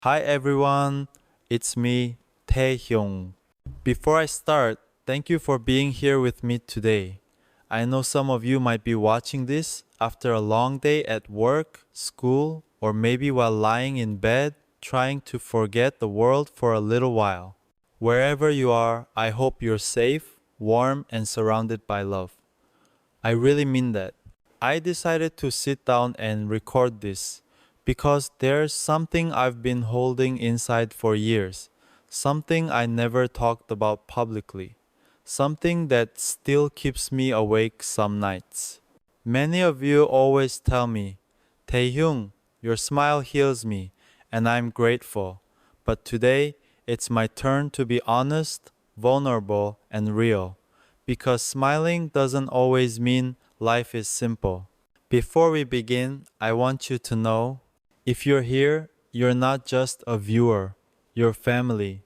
Hi everyone, it's me, Taehyung. Before I start, thank you for being here with me today. I know some of you might be watching this after a long day at work, school, or maybe while lying in bed trying to forget the world for a little while. Wherever you are, I hope you're safe, warm, and surrounded by love. I really mean that. I decided to sit down and record this because there's something I've been holding inside for years, something I never talked about publicly, something that still keeps me awake some nights. Many of you always tell me, Taehyung, your smile heals me, and I'm grateful. But today, it's my turn to be honest, vulnerable, and real because smiling doesn't always mean life is simple. Before we begin, I want you to know if you're here, you're not just a viewer, you're family.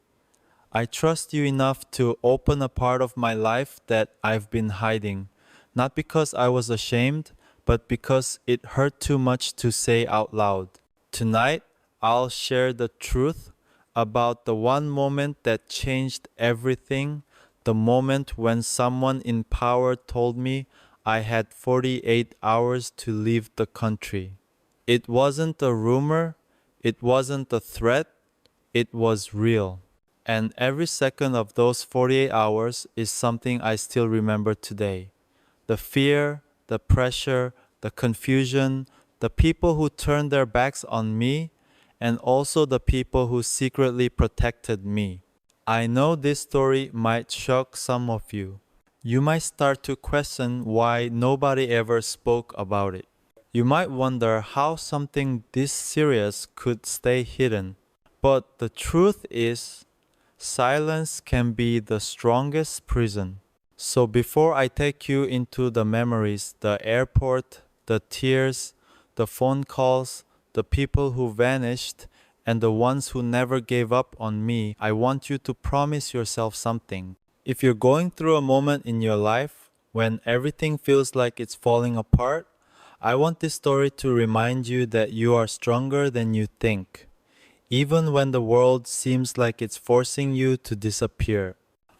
I trust you enough to open a part of my life that I've been hiding, not because I was ashamed, but because it hurt too much to say out loud. Tonight, I'll share the truth about the one moment that changed everything, the moment when someone in power told me I had 48 hours to leave the country. It wasn't a rumor, it wasn't a threat, it was real. And every second of those 48 hours is something I still remember today. The fear, the pressure, the confusion, the people who turned their backs on me, and also the people who secretly protected me. I know this story might shock some of you. You might start to question why nobody ever spoke about it. You might wonder how something this serious could stay hidden. But the truth is, silence can be the strongest prison. So before I take you into the memories, the airport, the tears, the phone calls, the people who vanished, and the ones who never gave up on me, I want you to promise yourself something. If you're going through a moment in your life when everything feels like it's falling apart, I want this story to remind you that you are stronger than you think, even when the world seems like it's forcing you to disappear.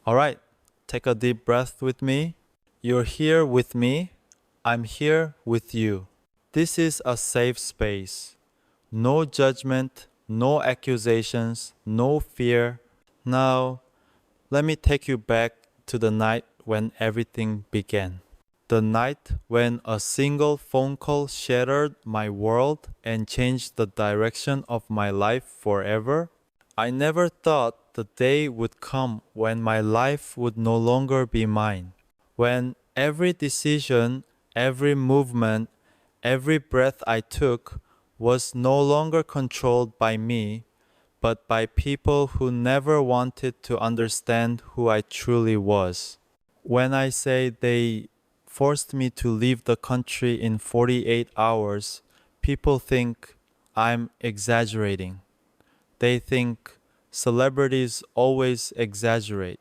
All right, take a deep breath with me. You're here with me. I'm here with you. This is a safe space. No judgment, no accusations, no fear. Now, let me take you back to the night when everything began. The night when a single phone call shattered my world and changed the direction of my life forever. I never thought the day would come when my life would no longer be mine. When every decision, every movement, every breath I took was no longer controlled by me, but by people who never wanted to understand who I truly was. When I say they forced me to leave the country in 48 hours, people think I'm exaggerating. They think celebrities always exaggerate.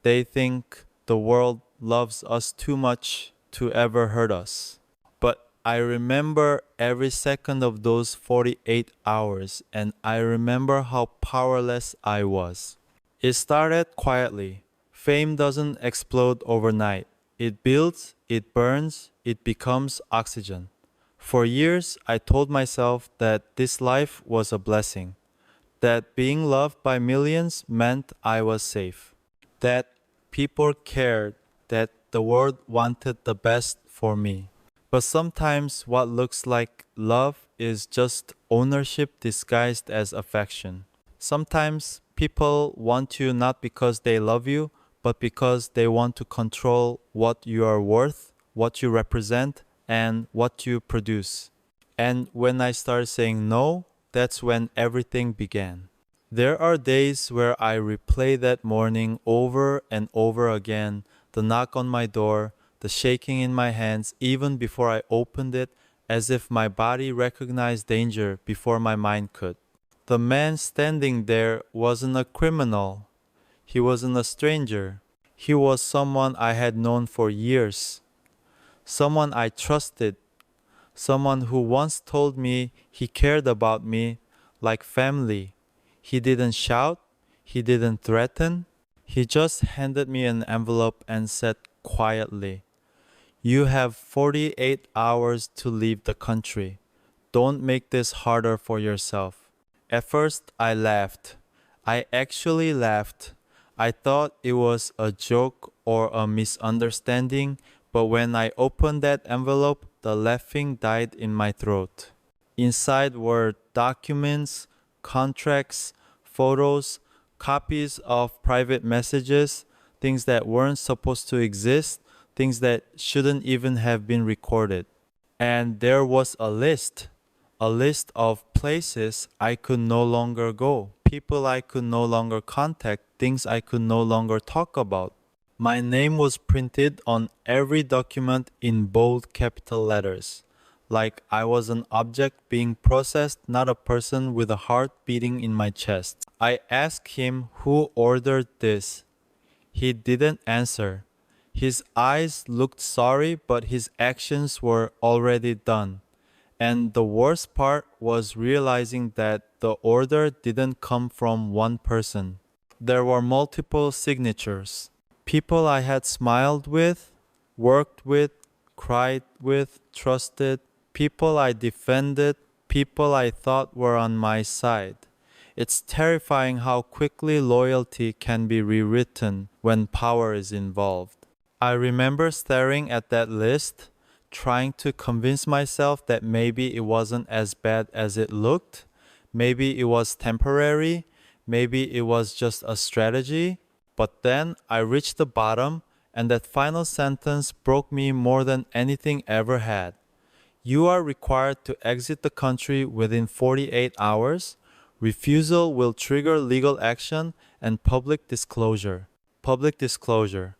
They think the world loves us too much to ever hurt us. But I remember every second of those 48 hours, and I remember how powerless I was. It started quietly. Fame doesn't explode overnight. It builds, it burns, it becomes oxygen. For years, I told myself that this life was a blessing, that being loved by millions meant I was safe, that people cared, that the world wanted the best for me. But sometimes what looks like love is just ownership disguised as affection. Sometimes people want you not because they love you, but because they want to control what you are worth, what you represent, and what you produce. And when I started saying no, that's when everything began. There are days where I replay that morning over and over again, the knock on my door, the shaking in my hands even before I opened it, as if my body recognized danger before my mind could. The man standing there wasn't a criminal. He wasn't a stranger. He was someone I had known for years, someone I trusted, someone who once told me he cared about me, like family. He didn't shout, he didn't threaten. He just handed me an envelope and said quietly, "You have 48 hours to leave the country. Don't make this harder for yourself." At first, I laughed. I actually laughed. I thought it was a joke or a misunderstanding, but when I opened that envelope, the laughing died in my throat. Inside were documents, contracts, photos, copies of private messages, things that weren't supposed to exist, things that shouldn't even have been recorded. And there was a list of places I could no longer go, people I could no longer contact, things I could no longer talk about. My name was printed on every document in bold capital letters, like I was an object being processed, not a person with a heart beating in my chest. I asked him who ordered this. He didn't answer. His eyes looked sorry, but his actions were already done. And the worst part was realizing that the order didn't come from one person. There were multiple signatures. People I had smiled with, worked with, cried with, trusted, people I defended, people I thought were on my side. It's terrifying how quickly loyalty can be rewritten when power is involved. I remember staring at that list, trying to convince myself that maybe it wasn't as bad as it looked, maybe it was temporary, maybe it was just a strategy. But then I reached the bottom, and that final sentence broke me more than anything ever had. You are required to exit the country within 48 hours. Refusal will trigger legal action and public disclosure. Public disclosure.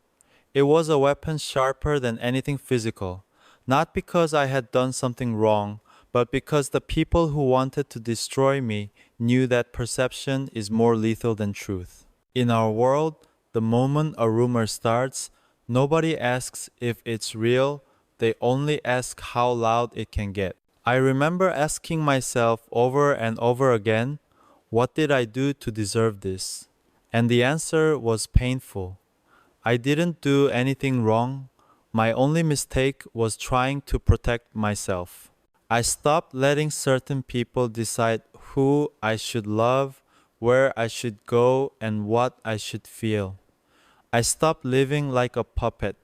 It was a weapon sharper than anything physical. Not because I had done something wrong, but because the people who wanted to destroy me knew that perception is more lethal than truth. In our world, the moment a rumor starts, nobody asks if it's real, they only ask how loud it can get. I remember asking myself over and over again, what did I do to deserve this? And the answer was painful. I didn't do anything wrong. My only mistake was trying to protect myself. I stopped letting certain people decide who I should love, where I should go, and what I should feel. I stopped living like a puppet,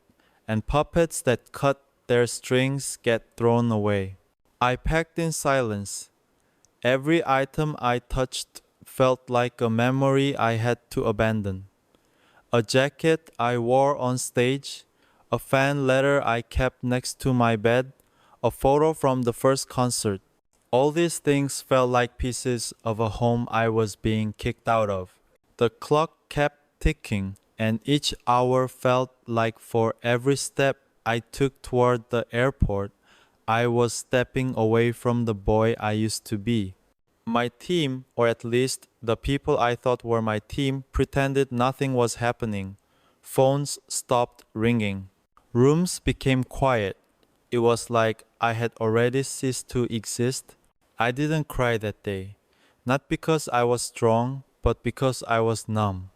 and puppets that cut their strings get thrown away. I packed in silence. Every item I touched felt like a memory I had to abandon. A jacket I wore on stage, a fan letter I kept next to my bed, a photo from the first concert. All these things felt like pieces of a home I was being kicked out of. The clock kept ticking, and each hour felt like for every step I took toward the airport, I was stepping away from the boy I used to be. My team, or at least the people I thought were my team, pretended nothing was happening. Phones stopped ringing. Rooms became quiet. It was like I had already ceased to exist. I didn't cry that day. Not because I was strong, but because I was numb.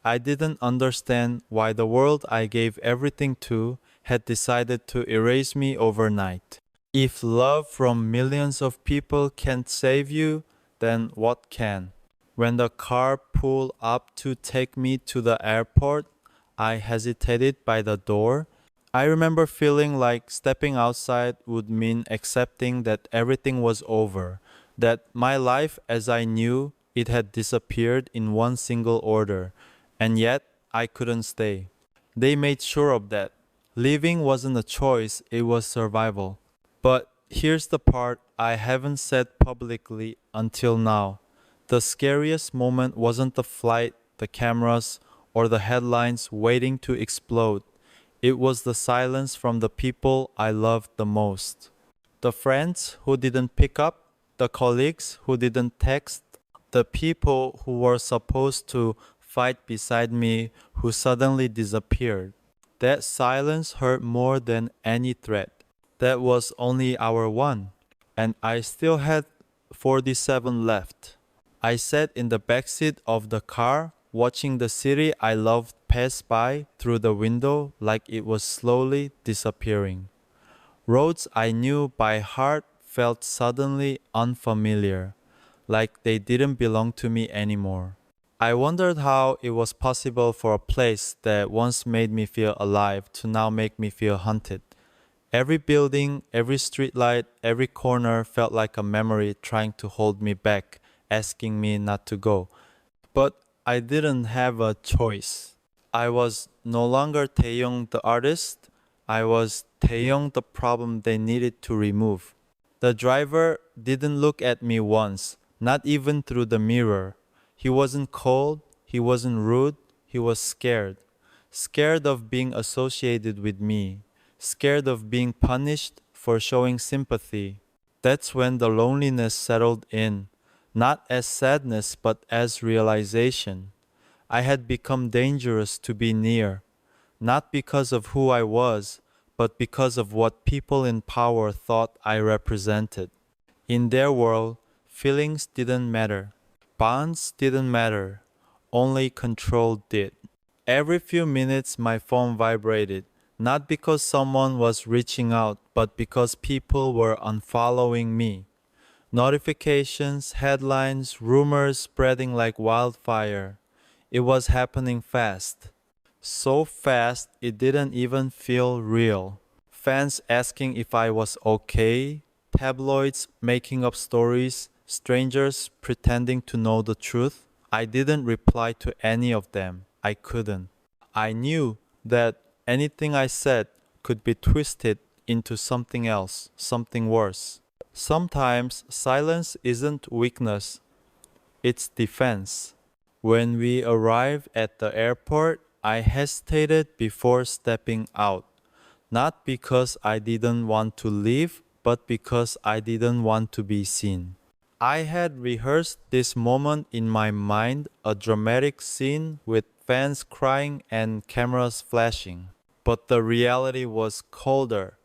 I didn't understand why the world I gave everything to had decided to erase me overnight. If love from millions of people can't save you, then what can? When the car pulled up to take me to the airport, I hesitated by the door. I remember feeling like stepping outside would mean accepting that everything was over, that my life as I knew it had disappeared in one single order, and yet I couldn't stay. They made sure of that. Leaving wasn't a choice, it was survival. But here's the part I haven't said publicly until now. The scariest moment wasn't the flight, the cameras, or the headlines waiting to explode. It was the silence from the people I loved the most. The friends who didn't pick up, the colleagues who didn't text, the people who were supposed to fight beside me who suddenly disappeared. That silence hurt more than any threat. That was only hour one, and I still had 47 left. I sat in the backseat of the car, watching the city I loved pass by through the window like it was slowly disappearing. Roads I knew by heart felt suddenly unfamiliar, like they didn't belong to me anymore. I wondered how it was possible for a place that once made me feel alive to now make me feel haunted. Every building, every streetlight, every corner felt like a memory trying to hold me back, asking me not to go. But I didn't have a choice. I was no longer Taehyung the artist. I was Taehyung the problem they needed to remove. The driver didn't look at me once, not even through the mirror. He wasn't cold, he wasn't rude, he was scared. Scared of being associated with me, scared of being punished for showing sympathy. That's when the loneliness settled in, not as sadness but as realization. I had become dangerous to be near, not because of who I was, but because of what people in power thought I represented. In their world, feelings didn't matter, bonds didn't matter, only control did. Every few minutes, my phone vibrated, not because someone was reaching out, but because people were unfollowing me. Notifications, headlines, rumors spreading like wildfire. It was happening fast. So fast it didn't even feel real. Fans asking if I was okay, tabloids making up stories, strangers pretending to know the truth. I didn't reply to any of them. I couldn't. I knew that anything I said could be twisted into something else, something worse. Sometimes silence isn't weakness, it's defense. When we arrived at the airport, I hesitated before stepping out. Not because I didn't want to leave, but because I didn't want to be seen. I had rehearsed this moment in my mind, a dramatic scene with fans crying and cameras flashing. But the reality was colder.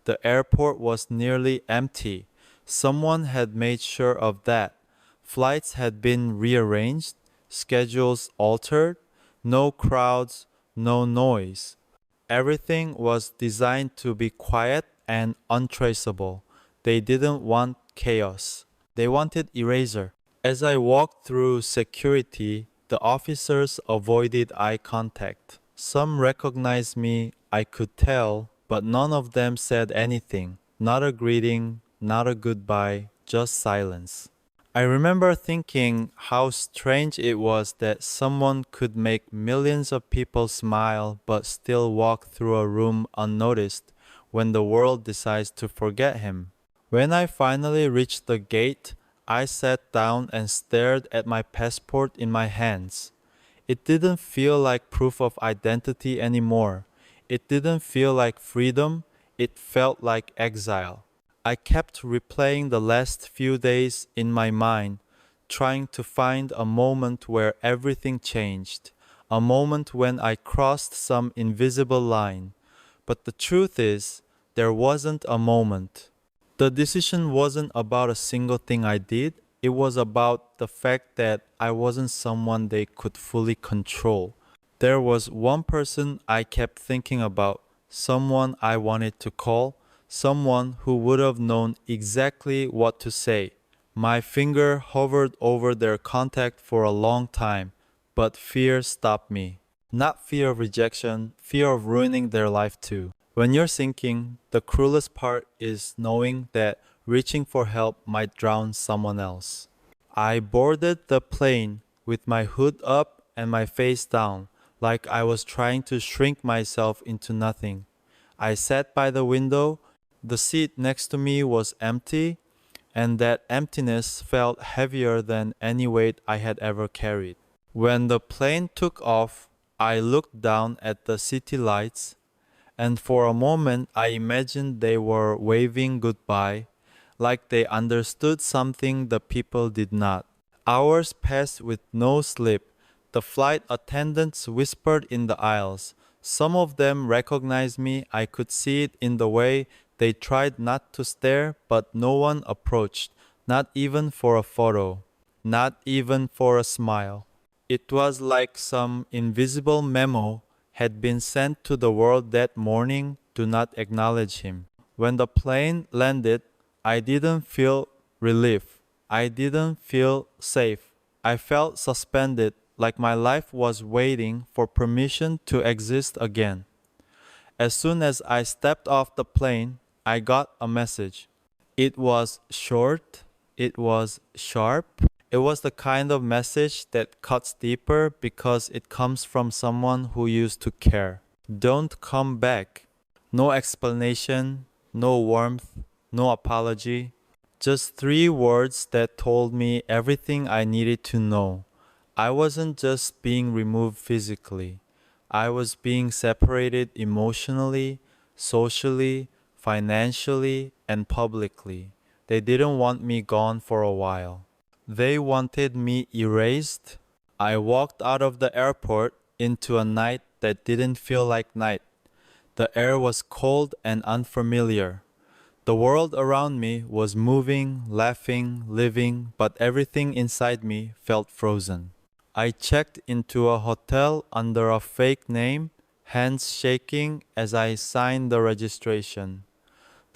The airport was nearly empty. Someone had made sure of that. Flights had been rearranged, schedules altered, no crowds, no noise. Everything was designed to be quiet and untraceable. They didn't want chaos. They wanted eraser. As I walked through security, the officers avoided eye contact. Some recognized me, I could tell, but none of them said anything. Not a greeting, not a goodbye, just silence. I remember thinking how strange it was that someone could make millions of people smile but still walk through a room unnoticed when the world decides to forget him. When I finally reached the gate, I sat down and stared at my passport in my hands. It didn't feel like proof of identity anymore. It didn't feel like freedom, it felt like exile. I kept replaying the last few days in my mind, trying to find a moment where everything changed, a moment when I crossed some invisible line. But the truth is, there wasn't a moment. The decision wasn't about a single thing I did, it was about the fact that I wasn't someone they could fully control. There was one person I kept thinking about, someone I wanted to call, someone who would have known exactly what to say. My finger hovered over their contact for a long time, but fear stopped me. Not fear of rejection, fear of ruining their life too. When you're sinking, the cruelest part is knowing that reaching for help might drown someone else. I boarded the plane with my hood up and my face down, like I was trying to shrink myself into nothing. I sat by the window. The seat next to me was empty, and that emptiness felt heavier than any weight I had ever carried. When the plane took off, I looked down at the city lights, and for a moment I imagined they were waving goodbye, like they understood something the people did not. Hours passed with no sleep. The flight attendants whispered in the aisles. Some of them recognized me. I could see it in the way they tried not to stare, but no one approached, not even for a photo. not even for a smile. It was like some invisible memo had been sent to the world that morning to not acknowledge him. When the plane landed, I didn't feel relief. I didn't feel safe. I felt suspended, like my life was waiting for permission to exist again. As soon as I stepped off the plane, I got a message. It was short, it was sharp. It was the kind of message that cuts deeper because it comes from someone who used to care. Don't come back. No explanation, no warmth, no apology. Just three words that told me everything I needed to know. I wasn't just being removed physically. I was being separated emotionally, socially, financially, and publicly. They didn't want me gone for a while. They wanted me erased. I walked out of the airport into a night that didn't feel like night. The air was cold and unfamiliar. The world around me was moving, laughing, living, but everything inside me felt frozen. I checked into a hotel under a fake name, hands shaking as I signed the registration.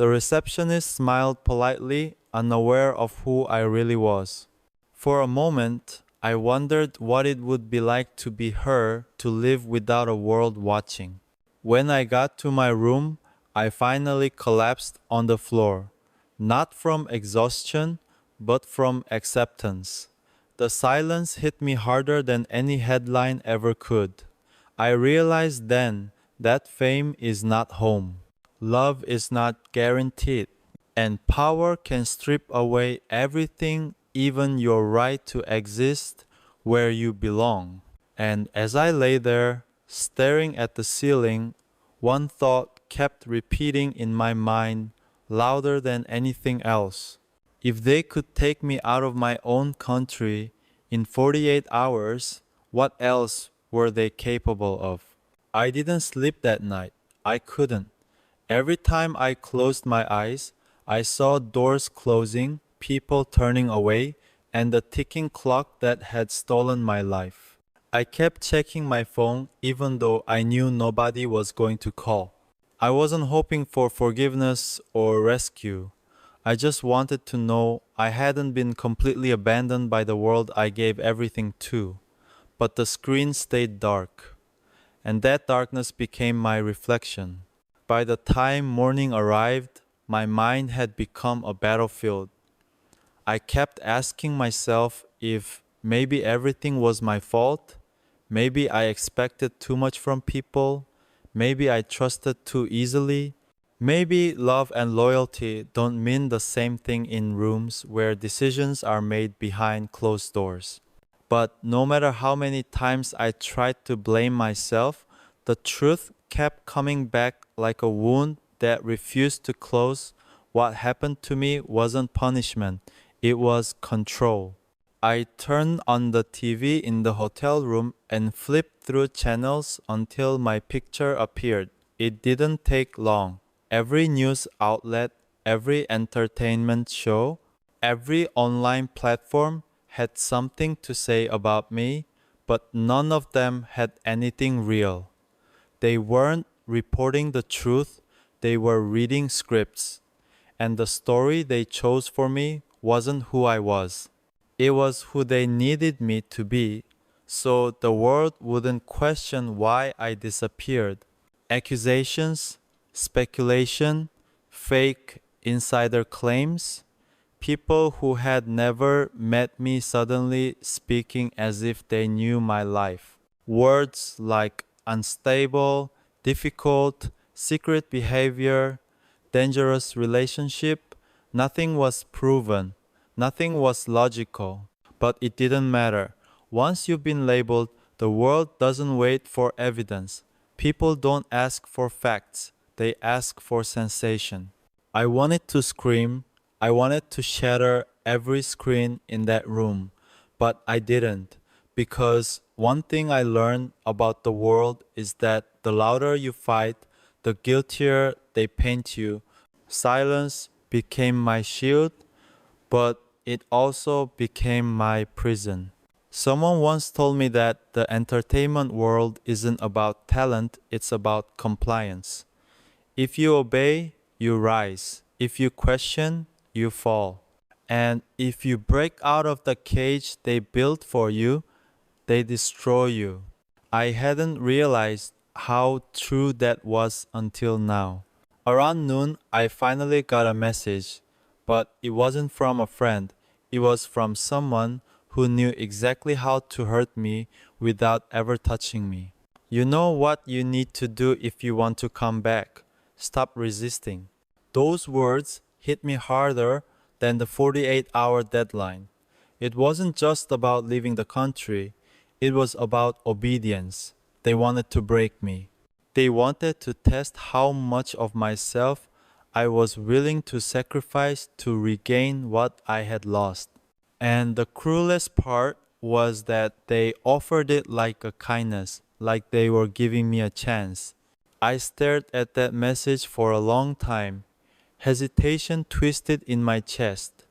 The receptionist smiled politely, unaware of who I really was. For a moment, I wondered what it would be like to be her, to live without a world watching. When I got to my room, I finally collapsed on the floor, not from exhaustion, but from acceptance. The silence hit me harder than any headline ever could. I realized then that fame is not home. Love is not guaranteed, and power can strip away everything, even your right to exist where you belong. And as I lay there, staring at the ceiling, one thought kept repeating in my mind louder than anything else. If they could take me out of my own country in 48 hours, what else were they capable of? I didn't sleep that night. I couldn't. Every time I closed my eyes, I saw doors closing, people turning away, and the ticking clock that had stolen my life. I kept checking my phone even though I knew nobody was going to call. I wasn't hoping for forgiveness or rescue. I just wanted to know I hadn't been completely abandoned by the world I gave everything to. But the screen stayed dark, and that darkness became my reflection. By the time morning arrived, my mind had become a battlefield. I kept asking myself if maybe everything was my fault, maybe I expected too much from people, maybe I trusted too easily, maybe love and loyalty don't mean the same thing in rooms where decisions are made behind closed doors. But no matter how many times I tried to blame myself, the truth kept coming back like a wound that refused to close. What happened to me wasn't punishment, it was control. I turned on the TV in the hotel room and flipped through channels until my picture appeared. It didn't take long. Every news outlet, every entertainment show, every online platform had something to say about me, but none of them had anything real. They weren't reporting the truth, they were reading scripts. And the story they chose for me wasn't who I was. It was who they needed me to be, so the world wouldn't question why I disappeared. Accusations, speculation, fake insider claims, people who had never met me suddenly speaking as if they knew my life. Words like unstable, difficult, secret behavior, dangerous relationship, nothing was proven, nothing was logical. But it didn't matter. Once you've been labeled, the world doesn't wait for evidence. People don't ask for facts, they ask for sensation. I wanted to scream, I wanted to shatter every screen in that room, but I didn't. Because one thing I learned about the world is that the louder you fight, the guiltier they paint you. Silence became my shield, but it also became my prison. Someone once told me that the entertainment world isn't about talent, it's about compliance. If you obey, you rise. If you question, you fall. And if you break out of the cage they built for you, they destroy you. I hadn't realized how true that was until now. Around noon, I finally got a message, but it wasn't from a friend. It was from someone who knew exactly how to hurt me without ever touching me. You know what you need to do if you want to come back. Stop resisting. Those words hit me harder than the 48-hour deadline. It wasn't just about leaving the country, it was about obedience. They wanted to break me. They wanted to test how much of myself I was willing to sacrifice to regain what I had lost. And the cruelest part was that they offered it like a kindness, like they were giving me a chance. I stared at that message for a long time. Hesitation twisted in my chest.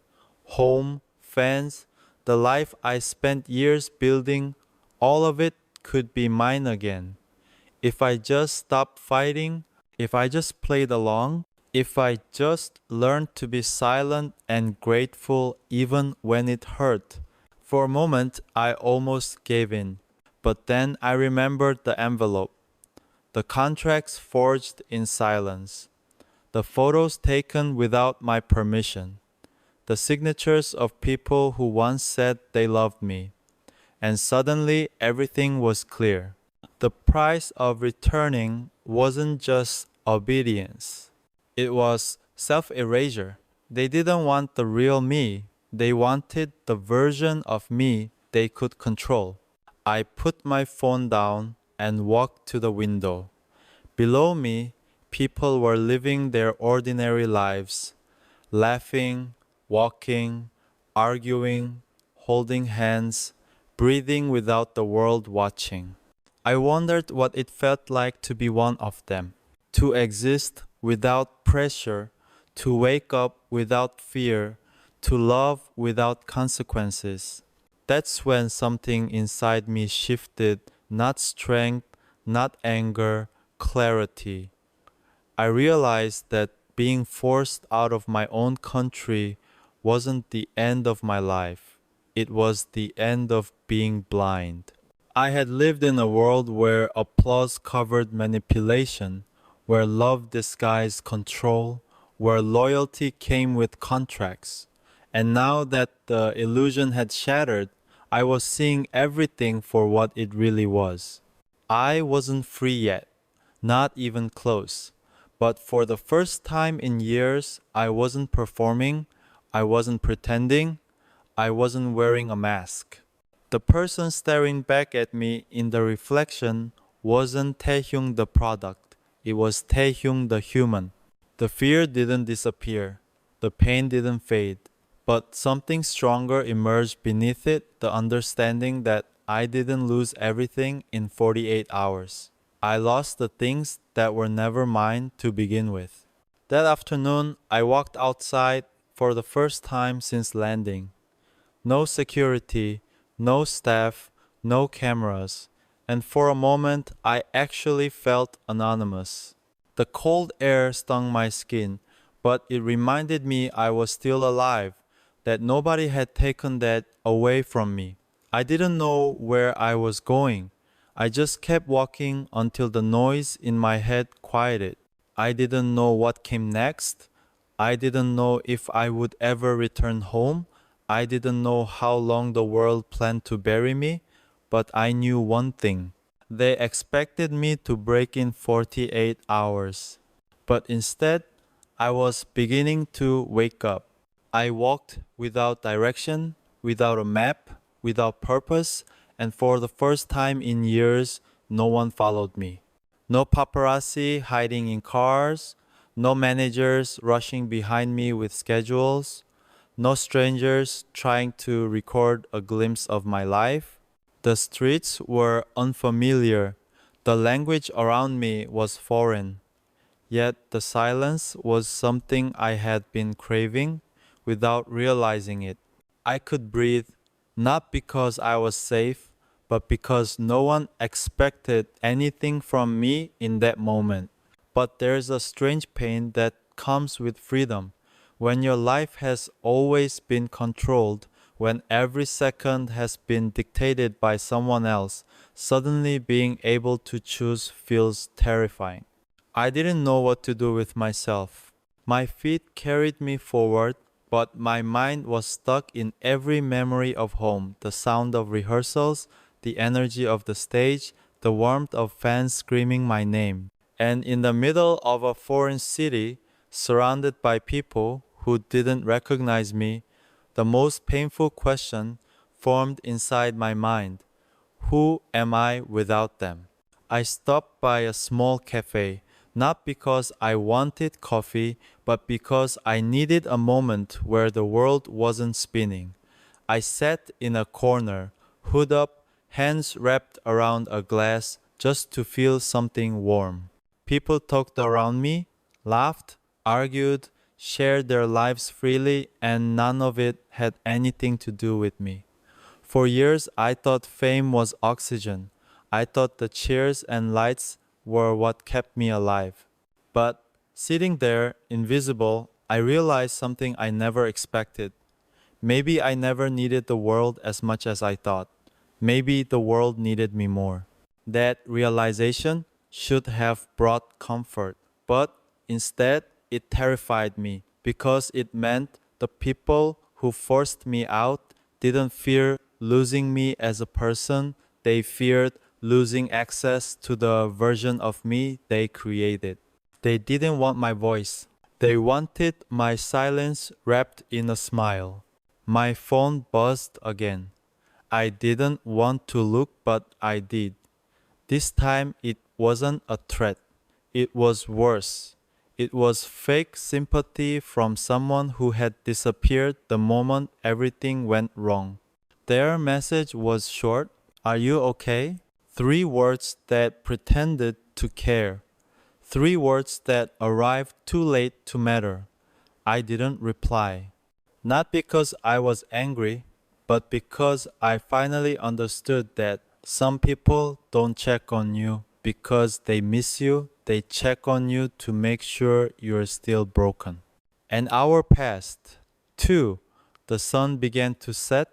Home, fans, the life I spent years building, all of it could be mine again. If I just stopped fighting, if I just played along, if I just learned to be silent and grateful even when it hurt. For a moment, I almost gave in. But then I remembered the envelope, the contracts forged in silence, the photos taken without my permission, the signatures of people who once said they loved me. And suddenly everything was clear. The price of returning wasn't just obedience, it was self erasure. They didn't want the real me, they wanted the version of me they could control. I put my phone down and walked to the window. Below me, people were living their ordinary lives, laughing, walking, arguing, holding hands, breathing without the world watching. I wondered what it felt like to be one of them, to exist without pressure, to wake up without fear, to love without consequences. That's when something inside me shifted, not strength, not anger, clarity. I realized that being forced out of my own country wasn't the end of my life. It was the end of being blind. I had lived in a world where applause covered manipulation, where love disguised control, where loyalty came with contracts. And now that the illusion had shattered, I was seeing everything for what it really was. I wasn't free yet, not even close. But for the first time in years, I wasn't performing, I wasn't pretending, I wasn't wearing a mask. The person staring back at me in the reflection wasn't Taehyung the product, it was Taehyung the human. The fear didn't disappear, the pain didn't fade, but something stronger emerged beneath it, the understanding that I didn't lose everything in 48 hours. I lost the things that were never mine to begin with. That afternoon, I walked outside for the first time since landing. No security, no staff, no cameras, and for a moment I actually felt anonymous. The cold air stung my skin, but it reminded me I was still alive, that nobody had taken that away from me. I didn't know where I was going. I just kept walking until the noise in my head quieted. I didn't know what came next. I didn't know if I would ever return home. I didn't know how long the world planned to bury me, but I knew one thing. They expected me to break in 48 hours. But instead, I was beginning to wake up. I walked without direction, without a map, without purpose, and for the first time in years, no one followed me. No paparazzi hiding in cars, no managers rushing behind me with schedules, no strangers trying to record a glimpse of my life. The streets were unfamiliar. The language around me was foreign. Yet the silence was something I had been craving without realizing it. I could breathe, not because I was safe, but because no one expected anything from me in that moment. But there's a strange pain that comes with freedom. When your life has always been controlled, when every second has been dictated by someone else, suddenly being able to choose feels terrifying. I didn't know what to do with myself. My feet carried me forward, but my mind was stuck in every memory of home, the sound of rehearsals, the energy of the stage, the warmth of fans screaming my name. And in the middle of a foreign city, surrounded by people who didn't recognize me, the most painful question formed inside my mind: who am I without them? I stopped by a small cafe, not because I wanted coffee, but because I needed a moment where the world wasn't spinning. I sat in a corner, hood up, hands wrapped around a glass, just to feel something warm. People talked around me, laughed, argued, shared their lives freely, and none of it had anything to do with me. For years, I thought fame was oxygen. I thought the cheers and lights were what kept me alive. But sitting there, invisible, I realized something I never expected. Maybe I never needed the world as much as I thought. Maybe the world needed me more. That realization should have brought comfort, but instead it terrified me because it meant the people who forced me out didn't fear losing me as a person, they feared losing access to the version of me they created. They didn't want my voice. They wanted my silence wrapped in a smile. My phone buzzed again. I didn't want to look, but I did. This time it wasn't a threat. It was worse. It was fake sympathy from someone who had disappeared the moment everything went wrong. Their message was short: "Are you okay?" Three words that pretended to care. Three words that arrived too late to matter. I didn't reply. Not because I was angry, but because I finally understood that some people don't check on you because they miss you, they check on you to make sure you're still broken. An hour passed. Two, the sun began to set,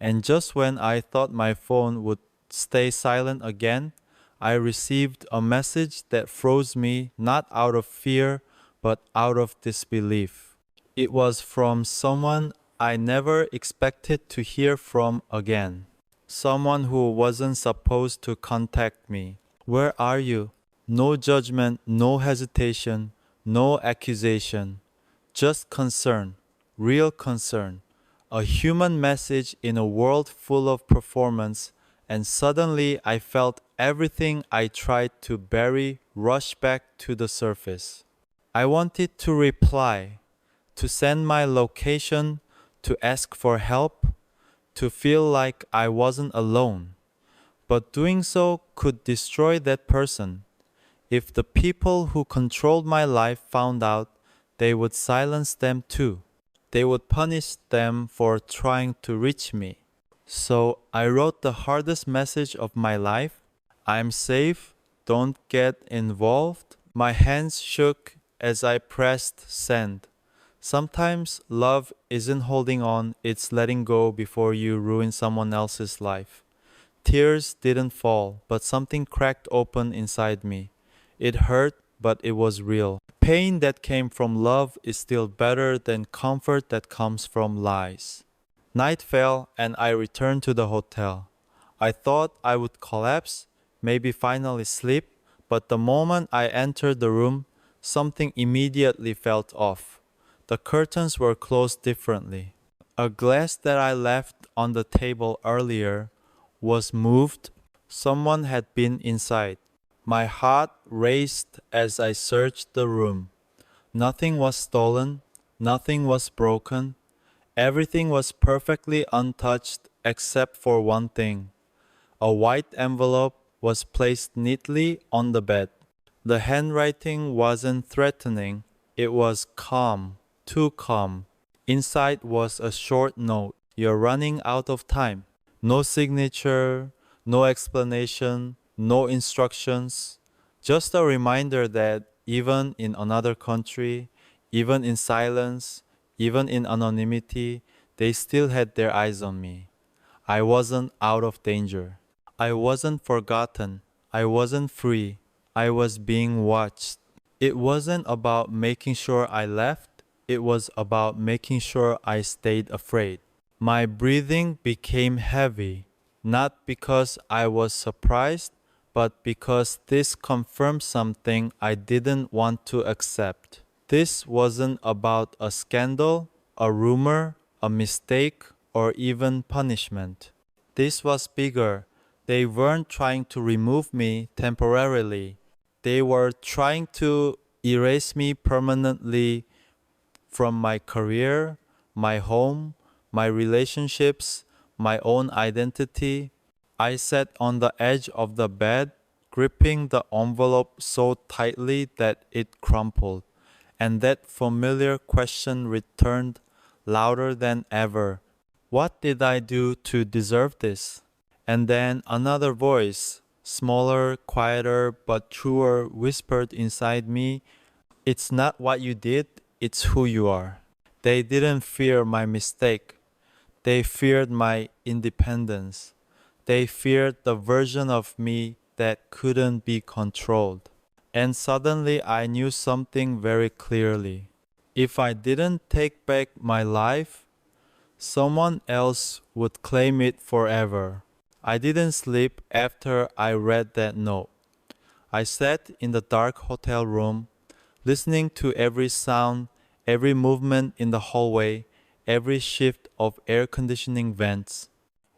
and just when I thought my phone would stay silent again, I received a message that froze me not out of fear, but out of disbelief. It was from someone I never expected to hear from again. Someone who wasn't supposed to contact me. "Where are you?" No judgment, no hesitation, no accusation. Just concern, real concern. A human message in a world full of performance, and suddenly I felt everything I tried to bury rush back to the surface. I wanted to reply, to send my location, to ask for help, to feel like I wasn't alone. But doing so could destroy that person. If the people who controlled my life found out, they would silence them too. They would punish them for trying to reach me. So I wrote the hardest message of my life: "I'm safe, don't get involved." My hands shook as I pressed send. Sometimes love isn't holding on, it's letting go before you ruin someone else's life. Tears didn't fall, but something cracked open inside me. It hurt, but it was real. Pain that came from love is still better than comfort that comes from lies. Night fell, and I returned to the hotel. I thought I would collapse, maybe finally sleep, but the moment I entered the room, something immediately felt off. The curtains were closed differently. A glass that I left on the table earlier was moved. Someone had been inside. My heart raced as I searched the room. Nothing was stolen, nothing was broken. Everything was perfectly untouched except for one thing. A white envelope was placed neatly on the bed. The handwriting wasn't threatening, it was calm, too calm. Inside was a short note. you're running out of time. No signature, no explanation, no instructions. Just a reminder that even in another country, even in silence, even in anonymity, they still had their eyes on me. I wasn't out of danger. I wasn't forgotten. I wasn't free. I was being watched. It wasn't about making sure I left. It was about making sure I stayed afraid. My breathing became heavy, not because I was surprised, but because this confirmed something I didn't want to accept. This wasn't about a scandal, a rumor, a mistake, or even punishment. This was bigger. They weren't trying to remove me temporarily. They were trying to erase me permanently from my career, my home, my relationships, my own identity. I sat on the edge of the bed, gripping the envelope so tightly that it crumpled. And that familiar question returned louder than ever. What did I do to deserve this? And then another voice, smaller, quieter, but truer, whispered inside me, it's not what you did, it's who you are. They didn't fear my mistake. They feared my independence. They feared the version of me that couldn't be controlled. And suddenly I knew something very clearly. If I didn't take back my life, someone else would claim it forever. I didn't sleep after I read that note. I sat in the dark hotel room, listening to every sound, every movement in the hallway, every shift of air conditioning vents.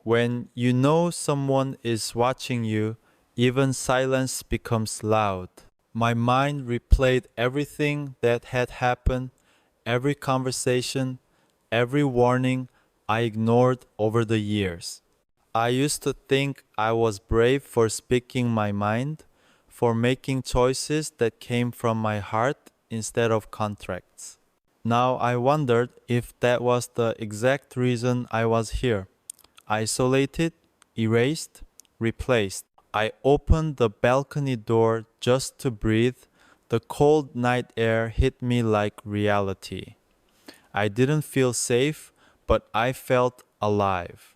When you know someone is watching you, even silence becomes loud. My mind replayed everything that had happened, every conversation, every warning I ignored over the years. I used to think I was brave for speaking my mind, for making choices that came from my heart instead of contracts. Now I wondered if that was the exact reason I was here. Isolated, erased, replaced. I opened the balcony door just to breathe. The cold night air hit me like reality. I didn't feel safe, but I felt alive.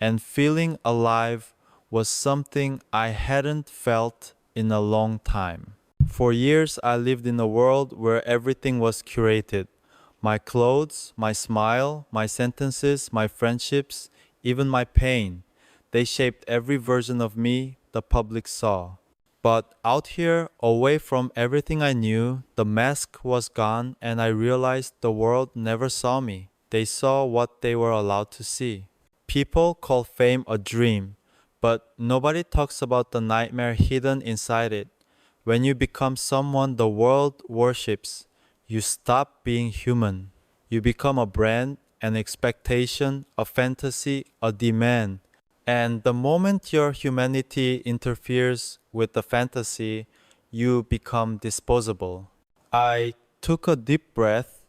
And feeling alive was something I hadn't felt in a long time. For years, I lived in a world where everything was curated. My clothes, my smile, my sentences, my friendships, even my pain. They shaped every version of me the public saw. But out here, away from everything I knew, the mask was gone and I realized the world never saw me. They saw what they were allowed to see. People call fame a dream, but nobody talks about the nightmare hidden inside it. When you become someone the world worships, you stop being human. You become a brand, an expectation, a fantasy, a demand. And the moment your humanity interferes with the fantasy, you become disposable. I took a deep breath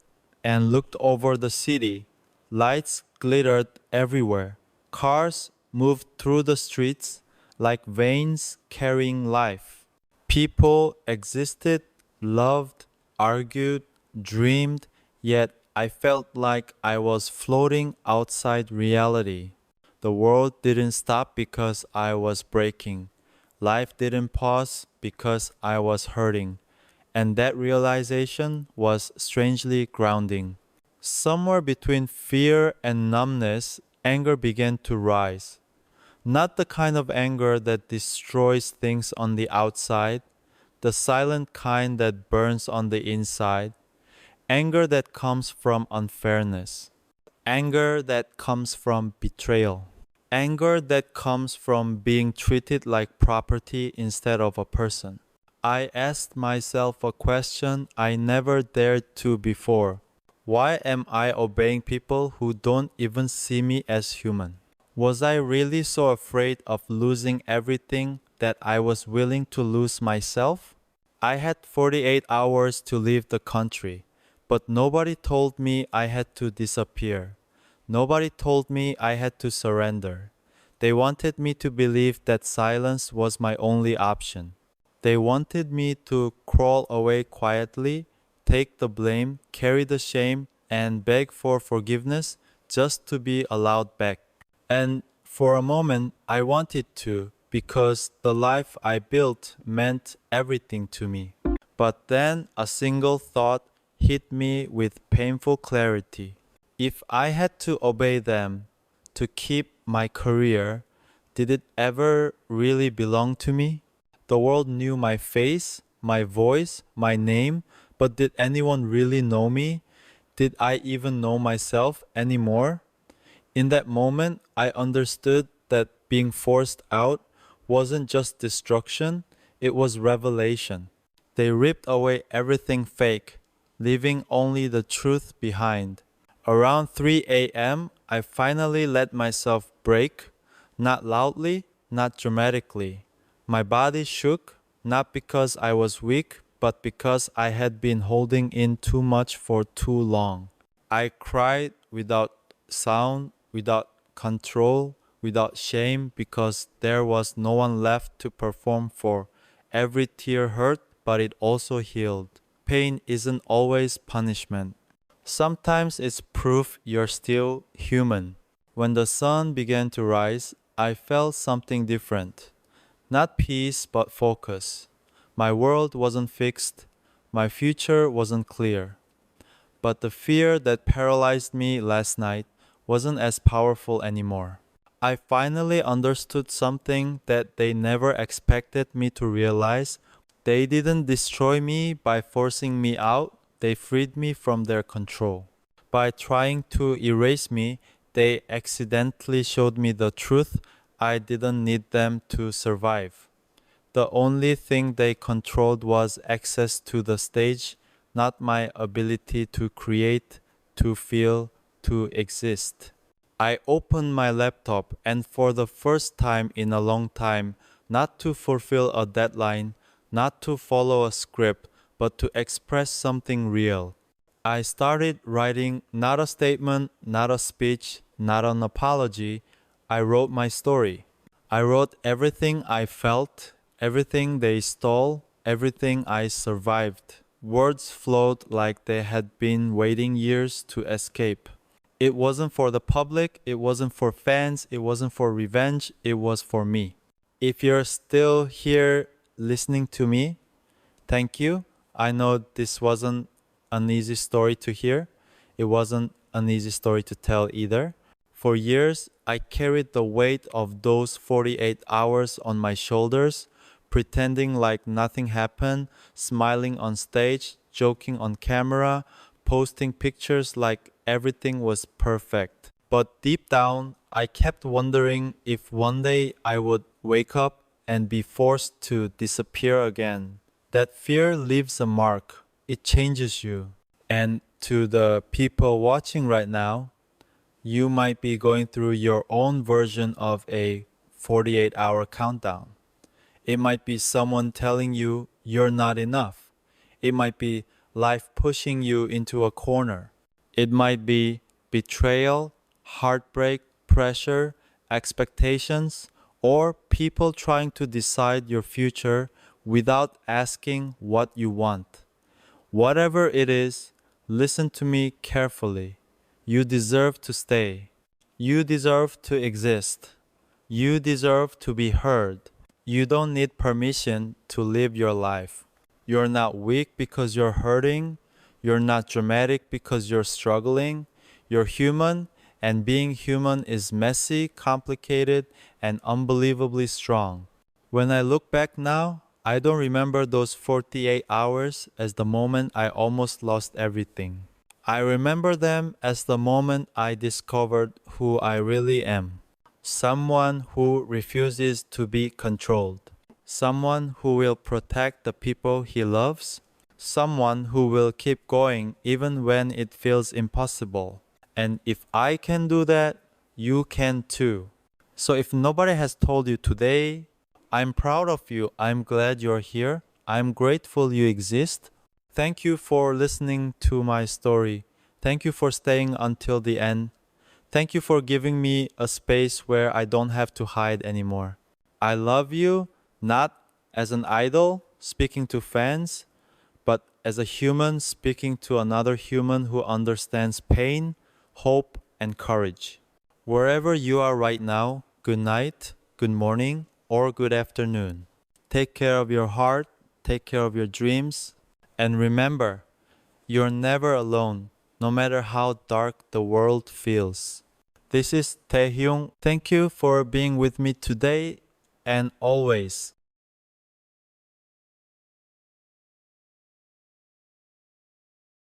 and looked over the city. Lights glittered everywhere. Cars moved through the streets like veins carrying life. People existed, loved, argued, dreamed, yet I felt like I was floating outside reality. The world didn't stop because I was breaking. Life didn't pause because I was hurting. And that realization was strangely grounding. Somewhere between fear and numbness, anger began to rise. Not the kind of anger that destroys things on the outside, the silent kind that burns on the inside. Anger that comes from unfairness. Anger that comes from betrayal. Anger that comes from being treated like property instead of a person. I asked myself a question I never dared to before. Why am I obeying people who don't even see me as human? Was I really so afraid of losing everything that I was willing to lose myself? I had 48 hours to leave the country, but nobody told me I had to disappear. Nobody told me I had to surrender. They wanted me to believe that silence was my only option. They wanted me to crawl away quietly, take the blame, carry the shame, and beg for forgiveness just to be allowed back. And for a moment, I wanted to because the life I built meant everything to me. But then a single thought hit me with painful clarity. If I had to obey them to keep my career, did it ever really belong to me? The world knew my face, my voice, my name, but did anyone really know me? Did I even know myself anymore? In that moment, I understood that being forced out wasn't just destruction, it was revelation. They ripped away everything fake, leaving only the truth behind. Around 3 a.m., I finally let myself break, not loudly, not dramatically. My body shook, not because I was weak, but because I had been holding in too much for too long. I cried without sound, without control, without shame, because there was no one left to perform for. Every tear hurt, but it also healed. Pain isn't always punishment. Sometimes it's proof you're still human. When the sun began to rise, I felt something different. Not peace, but focus. My world wasn't fixed. My future wasn't clear. But the fear that paralyzed me last night wasn't as powerful anymore. I finally understood something that they never expected me to realize. They didn't destroy me by forcing me out, they freed me from their control. By trying to erase me, they accidentally showed me the truth I didn't need them to survive. The only thing they controlled was access to the stage, not my ability to create, to feel, to exist. I opened my laptop and for the first time in a long time, not to fulfill a deadline, not to follow a script, but to express something real. I started writing not a statement, not a speech, not an apology. I wrote my story. I wrote everything I felt, everything they stole, everything I survived. Words flowed like they had been waiting years to escape. It wasn't for the public, it wasn't for fans, it wasn't for revenge, it was for me. If you're still here listening to me, thank you. I know this wasn't an easy story to hear. It wasn't an easy story to tell either. For years, I carried the weight of those 48 hours on my shoulders, pretending like nothing happened, smiling on stage, joking on camera, posting pictures like everything was perfect. But deep down, I kept wondering if one day I would wake up and be forced to disappear again. That fear leaves a mark. It changes you. And to the people watching right now, you might be going through your own version of a 48-hour countdown. It might be someone telling you you're not enough. It might be life pushing you into a corner. It might be betrayal, heartbreak, pressure, expectations, or people trying to decide your future without asking what you want. Whatever it is, listen to me carefully. You deserve to stay. You deserve to exist. You deserve to be heard. You don't need permission to live your life. You're not weak because you're hurting. You're not dramatic because you're struggling. You're human, and being human is messy, complicated, and unbelievably strong. When I look back now, I don't remember those 48 hours as the moment I almost lost everything. I remember them as the moment I discovered who I really am. Someone who refuses to be controlled. Someone who will protect the people he loves. Someone who will keep going even when it feels impossible. And if I can do that, you can too. So if nobody has told you today, I'm proud of you. I'm glad you're here. I'm grateful you exist. Thank you for listening to my story. Thank you for staying until the end. Thank you for giving me a space where I don't have to hide anymore. I love you not as an idol speaking to fans, but as a human speaking to another human who understands pain, hope, and courage. Wherever you are right now, good night, good morning, or good afternoon. Take care of your heart, take care of your dreams, and remember, you're never alone, no matter how dark the world feels. This is Taehyung. Thank you for being with me today and always.